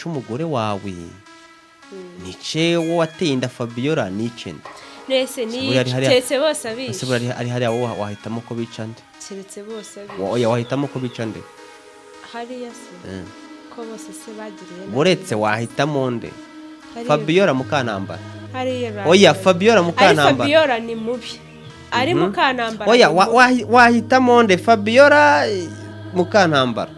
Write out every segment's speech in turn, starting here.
c'umugore wawe nice wo wateye inda Fabiola nice nde nese ni tetse bose abishe ese buri ari hari aho wahitamo ko bica nde keretse bose abishe oya wahitamo ko bica nde hariya se ko bose se bagiriye buretse wahitamo nde Fabiola Mukanambara hariya oya Fabiola Mukanambara Fabiola ni mubi ari Mukanambara oya wahitamo nde Fabiola Mukanambara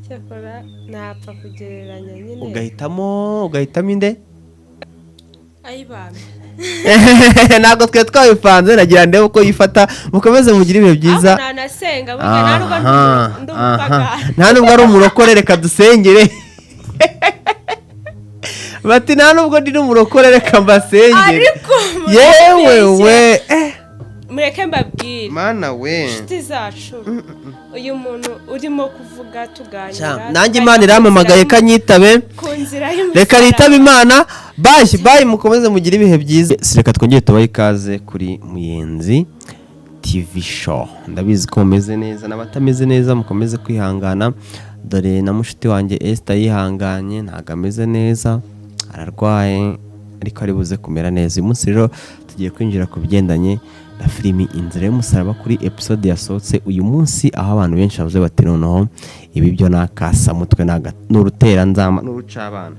cyakora napfa kugereranya nyine ugahitamo inde ayibame ntabwo twe twabipanze nagira ndebe uko yifata mukomeze mugire ibihe byiza nanasenga burya nta nubwo ari umurokore reka dusengere bati nta nubwo ndi n'umurokore reka mbasengere yewe we mureke mbabwire mana we inshuti zacu uyu muntu urimo kuvuga tuganira nanjye Imana irampamagaye kanyitabe reka nitabe Imana bayi mukomeze mugire ibihe byiza reka twongere tubahe ikaze kuri Muyenzi TV show ndabizi ko mumeze neza n'abatameze neza mukomeze kwihangana dore na mushiti wanjye Esther yihanganye ntago ameze neza ararwaye ariko ari buze kumera neza uyu munsi rero tugiye kwinjira ku bigendanye na filimi Inzira y'Umusaraba kuri episode yasohotse uyu munsi aho abantu benshi bavuze bati noneho ibi byo nakasa mutwe n'urutera nzama n'urucabana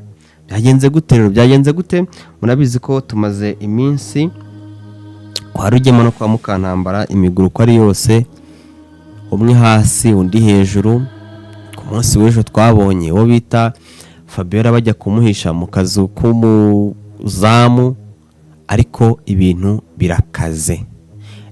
byagenze gute munabizi ko tumaze iminsi kwa Rugema no kwa Mukantambara imiguruko ari yose umwe hasi undi hejuru ku munsi w'ejo twabonye wo bita Fabiola bajya kumuhisha mu kazu k'umuzamu ariko ibintu birakaze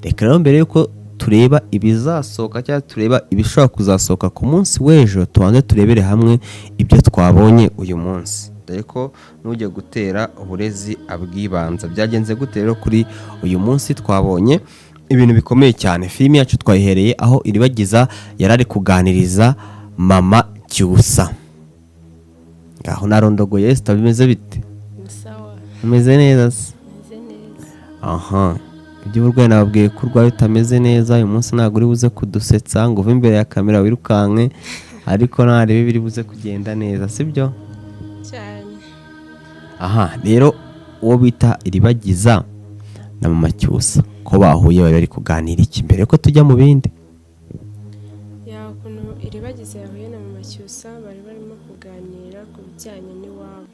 reka rero mbere yuko tureba ibizasohoka cyangwa tureba ibishobora kuzasohoka ku munsi w'ejo tubanze turebere hamwe ibyo twabonye uyu munsi dore ko n'ujya gutera uburezi abwibanza byagenze gute rero kuri uyu munsi twabonye ibintu bikomeye cyane filimi yacu twayihereye aho Iribagiza yarari kuganiriza mama Cyusa ngaho narondogoye Esther bimeze bite sawa umeze neza aha iby'uburwayi nababwiye ko urwaye utameze neza uyu munsi ntabwo uri buze kudusetsa ngo uve imbere ya kamera wirukanke ariko ntarebe biri buze kugenda neza sibyo cyane aha rero uwo bita Iribagiza na mama Cyusa ko bahuye bari kuganira iki mbere ko tujya mu bindi yakuntu Iribagiza yahuye na mama Cyusa bari barimo kuganira ku bijyanye n'iwabo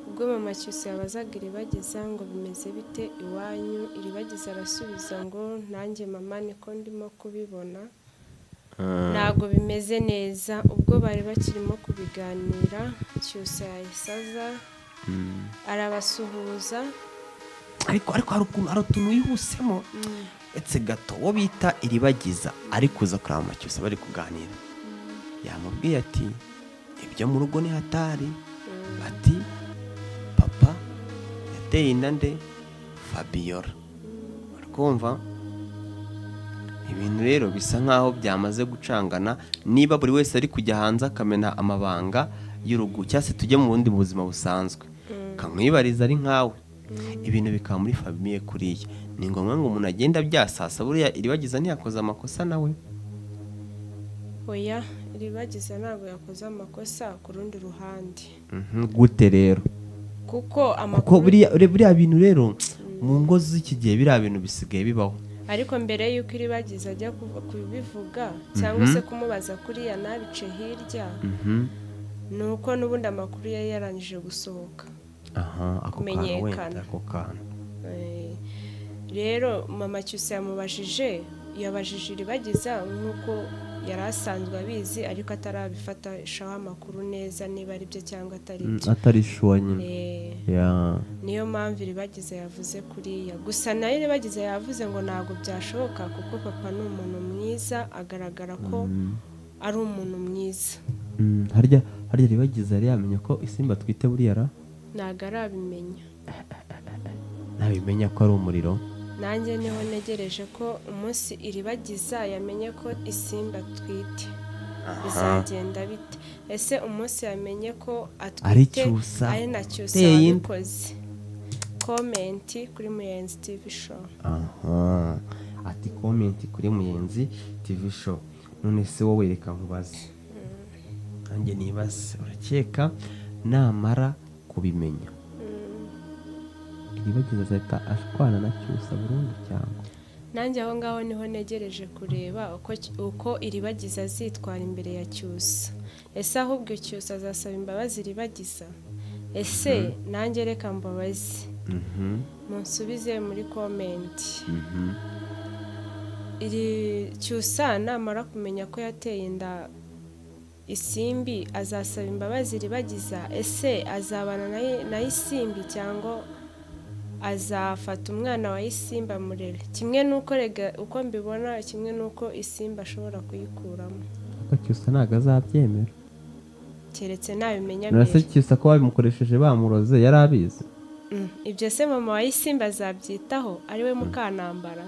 ubwo mama Cyusa yabazaga Iribagiza ngo bimeze bite iwanyu Iribagiza arasubiza ngo nanjye mama niko ndimo kubibona ntabwo bimeze neza ubwo bari bakirimo kubiganira Cyusa yahisaza arabasuhuza ariko hari utuntu wihusemo etse gato wo bita Iribagiza ari kuza kuri mama Cyusa bari kuganira yamubwiye ati ibyo mu rugo ni hatari ati papa yateye inda nde Fabiola urikumva ibintu rero bisa nkaho byamaze gucangana niba buri wese ari kujya hanze akamena amabanga y'urugo cyangwa se tujye mu bundi buzima busanzwe kamwibariza ari nkawe ibintu bikaba muri famiye kuriya ni ngombwa ngo umuntu agenda byasasa buriya Iribagiza ntiyakoze amakosa nawe oya Iribagiza ntabwo yakoze amakosa ku rundi ruhande gute rero kuko buriya bintu rero mu ngo z'iki gihe biriya bintu bisigaye bibaho ariko mbere y'uko Iribagiza ajya kubivuga cyangwa se kumubaza kuriya nabice hirya ni uko n'ubundi amakuru yari yarangije gusohoka kumenyekana rero mama Cyusa yabajije Iribagiza nk'uko yari asanzwe abizi ariko atarabifatishaho amakuru neza niba ari byo cyangwa atari byo atari shuwa nyine niyo mpamvu Iribagiza yavuze kuriya gusa nayo Iribagiza yavuze ngo ntabwo byashoboka kuko papa ni umuntu mwiza agaragara ko ari umuntu mwiza harya Iribagiza yari yamenya ko isimba twite buriya ntabwo arabimenya ntabimenya ko ari umuriro nanjye niho ntegereje ko umunsi Iribagiza yamenye ko isimba twite bizagenda bite ese umunsi yamenye ko atwite ari na Cyusa wabikoze komenti kuri Muyenzi TV show ati komenti kuri Muyenzi TV show none se wowe reka nkubaze nanjye nibaze urakeka namara kubimenya iribagiza azahita ashwana na Cyusa burundu cyangwa nanjye aho ngaho niho negereje kureba uko iribagiza azitwara imbere ya Cyusa. Ese ahubwo Cyusa azasaba imbabazi iribagiza? Ese nanjye reka mbabazi munsubize muri komenti. Iri Cyusa namara kumenya ko yateye inda Isimbi azasaba imbabazi iribagiza? Ese azabana na Isimbi cyangwa azafata umwana wa Isimbi amurere? Kimwe nuko rega uko mbibona, kimwe nuko Isimbi ashobora kuyikuramo. Ariko Cyusa ntago azabyemera keretse nabimenya mbere. Nase Cyusa ko babimukoresheje bamuroze yari abizi. Ibyo se mama wa Isimbi azabyitaho ariwe Mukanambara?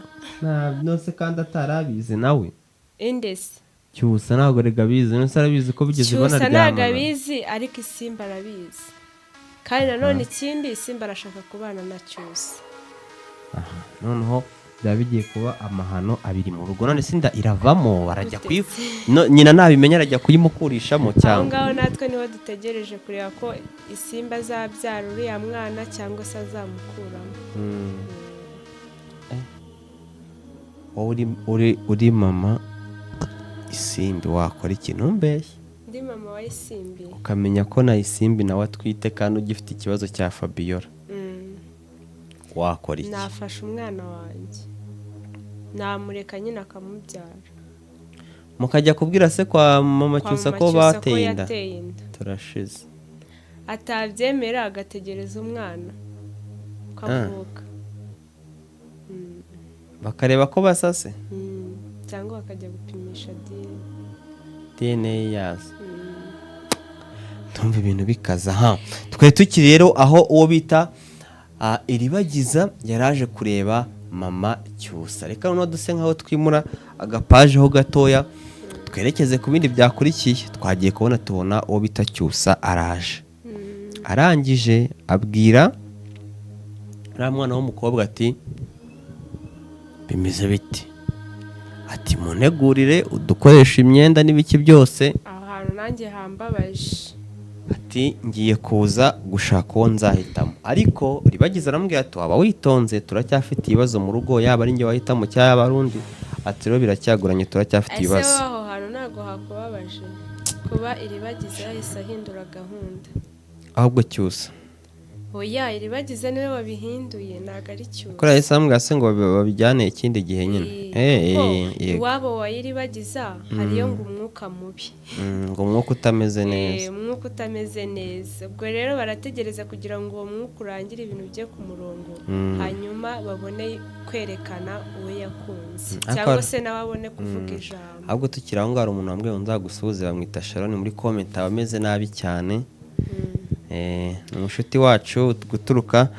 Nose kandi atarabizi nawe. Indese Cyusa ntago rega abizi, nose arabizi ko bigeze bana ryamana. Cyusa ntago abizi ariko Isimbi arabizi. Kandi nanone ikindi Isimbi arashaka kubana na Cyusa. Noneho byaba bigiye kuba amahano abiri mu rugo. None sinda iravamo barajya nyina nabimenya arajya kuyimukurishamo cyangwa. Ngaho natwe niho dutegereje kureba ko Isimbi azabyara uriya mwana cyangwa se azamukuramo. Uri mama Isimbi wakora ikintu mbeshye? Ndi mama wa Isimbi. Ukamenya ko na Isimbi nawe atwite kandi ugifite ikibazo cya Fabiola. Wakora iki? Nafasha umwana wanjye namureka nyine akamubyara. Mukajya kubwira se kwa mama Cyusa ko bateye inda? Turashize. Atabyemera agategereza umwana kavuka. Bakareba ko basase? Cyangwa bakajya gupimisha DNA yazo. Tumva ibintu bikaza Twari tukiri rero aho uwo bita iribagiza yaraje kureba mama Cyusa. Reka noneho duse nkaho twimura agapaje ho gatoya twerekeze ku bindi byakurikiye. Twagiye tubona uwo bita Cyusa araje. Arangije abwira uriya mwana w'umukobwa ati bimeze biti? Ati munegurire udukoresha imyenda n'ibiki byose. Ahantu nanjye hambabaje. Ati ngiye kuza gushaka uwo nzahitamo. Ariko uribagiza arambwira ati waba witonze turacyafite ibibazo mu rugo, yaba ari njye wahitamo cyangwa abarundi. Ati rero biracyaguranye turacyafite ibibazo. Ese aho hantu ntago hakubabaje kuba iribagiza yahise ahindura gahunda? Ahubwo Cyusa. Oya iribagiza niwe wabihinduye ntago ari Cyusa. Kora yahise ambwira se ngo babijyane ikindi gihe nyine. Iwabo wa iribagiza hariyo ngo umwuka mubi. Ngo umwuka utameze neza. Umwuka utameze neza. Ubwo rero barategereza kugira ngo uwo mwuka urangire ibintu bye ku murongo. Hanyuma babone kwerekana uwo yakunze. Cyangwa se nawe abone kuvuga ijambo. Ahubwo tukiri aho ngaho umuntu wambwiye ngo nzagusuhuze bamwita Sharon muri comment abameze nabi cyane. Ni umushuti wacu guturuka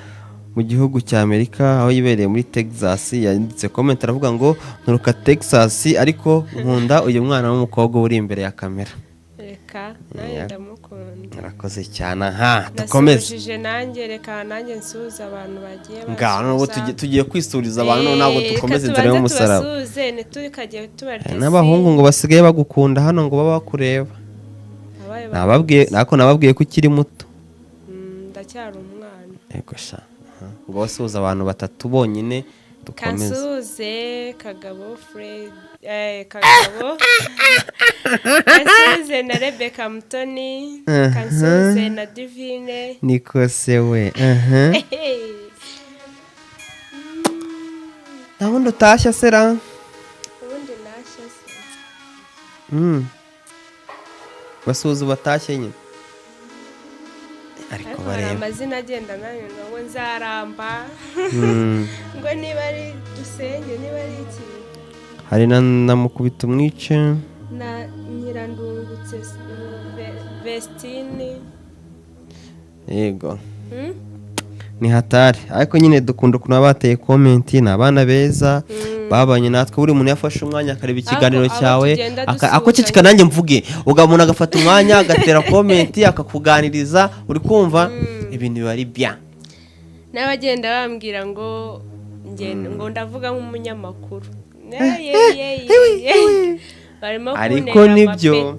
mu gihugu cya Amerika aho yibereye muri Texas. Yanditse comment aravuga ngo nturuka Texas ariko nkunda uyu mwana w'umukobwa uri imbere ya kamera. Reka nawe ndamukunda. Arakoze cyane. Dukomeze. Nasubije nanjye reka nanjye nsuhuza abantu bagiye ngaho tugiye kwisuriza abantu ntabwo dukomeze inzira y'umusaraba. Tubasuhuze nitukagiye tubartese. N'abahungu ngo basigaye bagukunda hano ngo baba bakureba. Nababwiye ko ukiri muto. Ndacyari umwana. Yego sha. Ngo basuhuza abantu batatu bonyine dukomeze. Kansuze Kagabo Fred Kagabo Kansuze na Rebecca Mutoni. Kansuze na Divine. Nikose we. Nabundi utashya sera? Ubundi nashya se. Basuhuza batashye nyine. Ariko bareba amazina agenda nayo ngo nzaramba. Ngo niba ari dusenge niba ari iki. Hari na mukubita umwice. Na Nyirandungutse Vestine. Yego. Ni hatari. Ariko nyine dukunda kuna bateye comment na abana beza. Babanye natwe buri muntu yafashe umwanya akareba ikiganiro cyawe ako cyo nanjye mvuge ugamuntu agafata umwanya agatera comment akakuganiriza uri kumva ibintu bari bya n'abagenda bambwira ngo ndavuga nk'umunyamakuru barimo ariko nibyo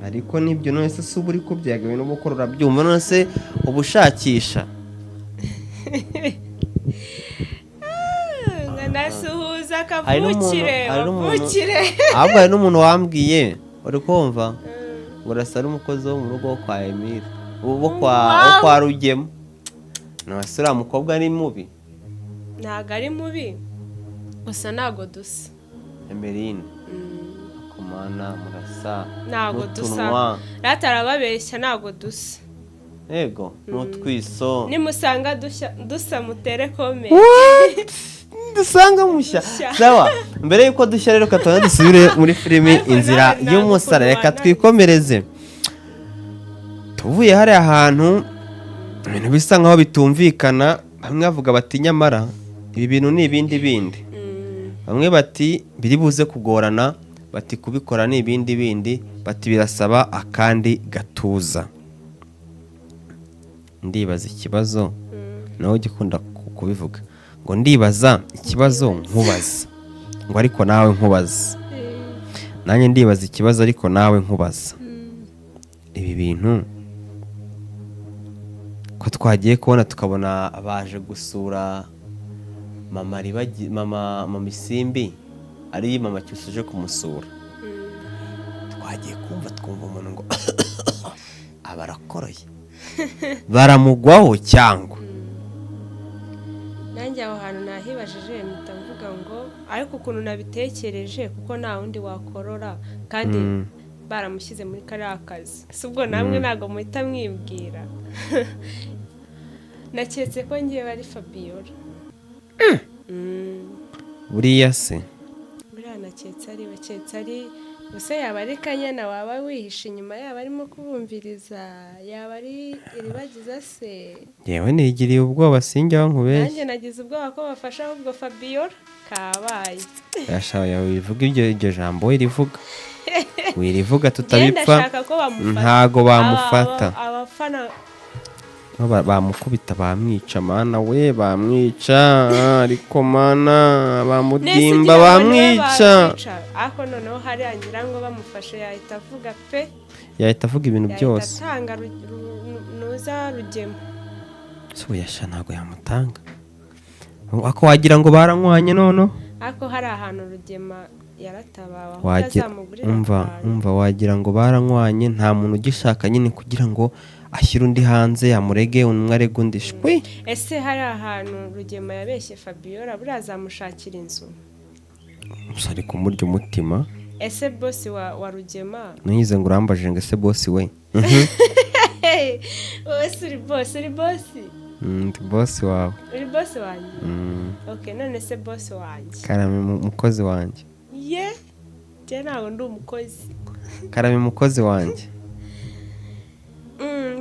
ariko nibyo none se uba uri kubyagawe no gukora urabyumva none se ubushakisha nasuhuza kavukire ahubwo hari n'umuntu wambwiye uri kumva ngo urasa n'umukozi wo mu rugo wo kwa Emile wo kwa Rugema nase uriya mukobwa ni mubi ntago ari mubi gusa ntago dusa Emeline kumana murasa ntago dusa ratarababeshya ntago dusa yego n'utwiso nimusanga dusa mutere kome dusanga mushya sawa mbere yuko dushya rero katone dusubire muri filimi inzira y'umusara reka twikomereze tuvuye hari ahantu ibintu bisa nkaho bitumvikana bamwe bavuga bati nyamara ibi bintu ni ibindi bindi bamwe bati biri buze kugorana bati kubikora ni ibindi bindi bati birasaba akandi gatuza ndibaza ikibazo nawe ugikunda kubivuga ngo ndibaza ikibazo nkubaza ngo ariko nawe nkubaza nanjye ndibaza ikibazo ariko nawe nkubaza ibi bintu ko twagiye kubona tukabona baje gusura mama Isimbi ari mama Cyusa uje kumusura twagiye twumva umuntu ngo abarakoroye baramugwaho cyangwa nanjye aho hantu nahibajije mpita mvuga ngo ariko ukuntu nabitekereje kuko nta wundi wakorora kandi baramushyize muri kariya kazi si ubwo namwe ntabwo muhita mwibwira naketse ko ngiye bari Fabiola buriya se buriya naketse ari gusa yaba ari Kanyana waba wihishe inyuma yaba arimo kubumviriza yaba ari iribagiza se yewe nigiriye ubwoba sinjya nkubeshye nanjye nagize ubwoba ko bafasha ahubwo Fabiola kabaye yashaka wivuga iryo jambo wirivuga tutabipfa ntago bamufata abafana bamukubita bamwica mana we bamwica ariko mana bamudimba bamwica ako noneho hari angira ngo bamufashe yahita avuga ibintu byose yahita atanga nuza Rugema so yasha ntago yamutanga ako wagira ngo baranywanye nono ako hari ahantu Rugema yaratabawe aho azamugurira umva wagira ngo baranywanye nta muntu ugishaka nyine kugira ngo ashyira undi hanze amurege umwe arega undi shwi ese hari ahantu Rugema yabeshye Fabiola burazamushakira inzu musari kumurya umutima ese boss wa Rugema nize ngo urambaje ngo ese boss we uri boss ndi boss wawe uri boss wanjye okay none se boss wanjye Karame mukozi wanjye je ntago ndi umukozi Karame mukozi wanjye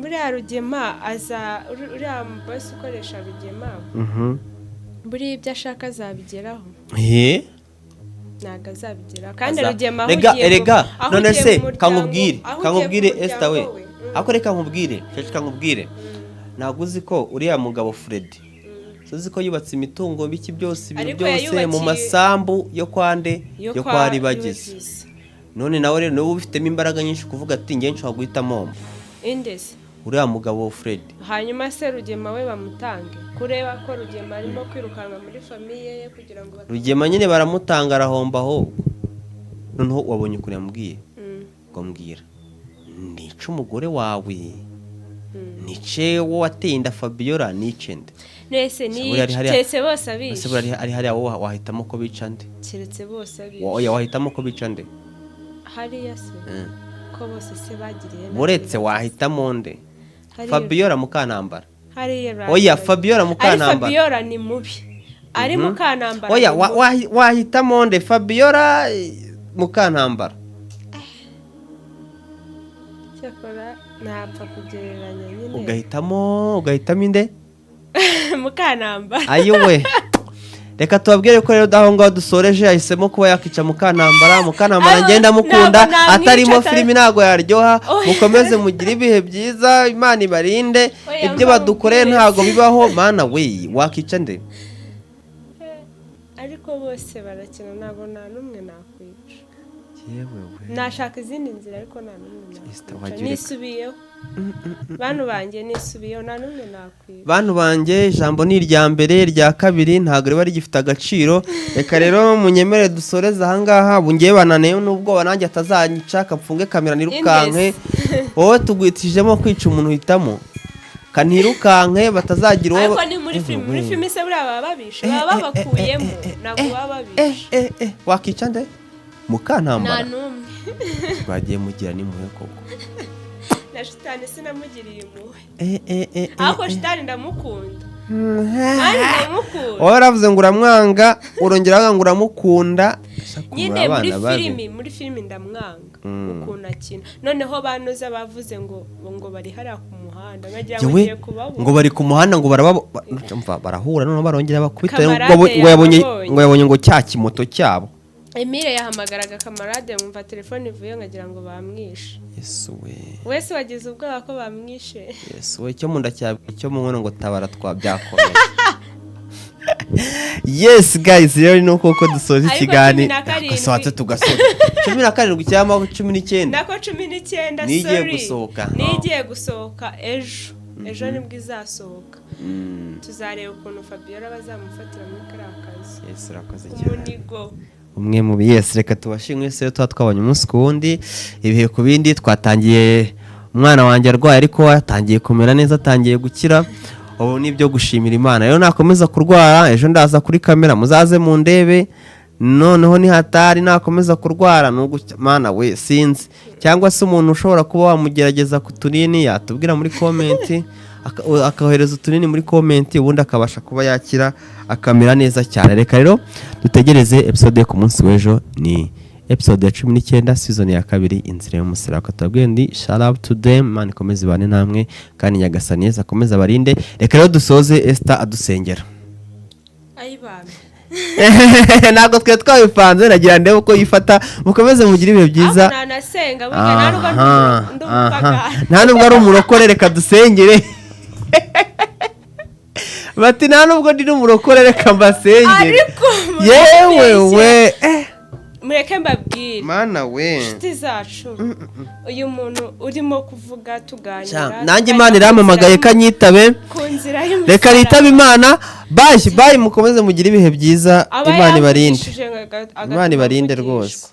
buriya Rugema aza uriya boss ukoresha Rugema buriya ibyo ashaka azabigeraho ntago azabigeraho kandi Rugema rega none se kankubwire Esther we ako reka nkubwire ntabwo uzi ko uriya mugabo Fred uzi ko yubatse imitungo biki byose ibintu byose mu masambu yo kwa Ribagiza none nawe rero niwe ufitemo imbaraga nyinshi kuvuga ati ngiye nshobora guhitamo indese uriya mugabo Fred hanyuma se Rugema we bamutange kureba ko Rugema arimo kwirukanka muri famiye ye kugira ngo Rugema nyine baramutanga arahomba aho noneho wabonye kure yambwiye ngo mbwira nica umugore wawe nice wo watinda Fabiola nicende nese nicetse bose abishe ese buri ari hari abo wahitamo ko bicande kiretse bose abishe oya wahitamo ko bicande hari yase ko bose se bagiriye buretse wahitamo nde Fabiola Mukanambara hari oya Fabiola Mukanambara ari Fabiola ni mubi ari Mukanambara oya wahitamo nde Fabiola Mukanambara cyakora ntapfa kugereranya nyine ugahitamo inde Mukanambara ayowe reka tubabwire ko rero aho ngaho dusoreje yahisemo kuba yakica Mukanambara ngenda mukunda atarimo filimi ntago yaryoha mukomeze mugire ibihe byiza Imana ibarinde ibyo badukoreye ntago bibaho mana we wakica nde ariko bose barakina ntago nta n'umwe nakwica nashaka izindi nzira ariko nta n'umwe nakwica nisubiyeho bantu banjye nisubiyeho nta n'umwe nakwica bantu banjye ijambo ni irya mbere irya kabiri ntabwo riba rigifite agaciro reka rero munyemere dusoreze ahangaha bungiye bananiye n'ubwoba nanjye atazanyica kapfunge kamera nirukanke wowe tugwitijemo kwica umuntu uhitamo kanirukanke batazagira uwo ariko ni muri filime se buriya baba babishe baba babakuyemo ntabwo baba babishe wakica nde Mukantambara nta n'umwe bagiye mugira n'impuhwe koko na shitani sinamugiriye impuhwe ariko shitani ndamukunda wowe uravuze ngo uramwanga urongera ngo uramukunda nyine muri filime ndamwanga ukuntu akina noneho banoza bavuze ngo bari hariya ku muhanda bagira ngo ngiye kubabona ngo bari ku muhanda ngo barahura noneho barongera bakubita ngo yabonye ngo cya kimoto cyabo Emile yahamagaraga kamarade mwumva telefone ivuye nkagira ngo bamwishe Yesu we wese wagize ubwoba ko bamwishe Yesu we cyo munda cyo mu nkono ngo tabara twabyakomeye Yes guys rero nuko dusoza ikiganiro gasohotse tugasoza 17 cyangwa 19 nako 19 nigiye gusohoka ejo nibwo izasohoka tuzareba ukuntu Fabiola bazamufatira muri karakazi Yes urakoze cyane umunigo umwe mu biyese reka tubashimwe se twabanye umunsi kuwundi ibihe ku bindi twatangiye umwana wanjye arwaye ariko yatangiye kumera neza atangiye gukira ubu nibyo gushimira Imana rero nakomeza kurwara ejo ndaza kuri kamera muzaze mu ndebe noneho ni hatari nakomeza kurwara Mana we sinzi cyangwa se umuntu ushobora kuba wamugerageza kutunini yatubwira muri comment akahereza utunini muri comment ubundi akabasha kuba yakira akamera neza cyane reka rero dutegereze episode ku munsi w'ejo ni episode ya 19 season ya kabiri inzira y'umusira akatabwiye ndi shout out to them man komeze bane namwe kandi nyagasani neza komeza barinde reka rero dusoze Esther adusengera ayibana ntabwo twe twabipanze nagira ndebe uko yifata mukomeze mugire ibihe byiza nta nubwo ari umurokore reka dusengere bati nta nubwo ndi n'umurokore reka mbasengere yewe we mureke mbabwire Mana we inshuti zacu uyu muntu urimo kuvuga tuganira nanjye Imana irampamagaye kanyitabe reka nitabe Imana bayi mukomeze mugire ibihe byiza Imana ibarinde rwose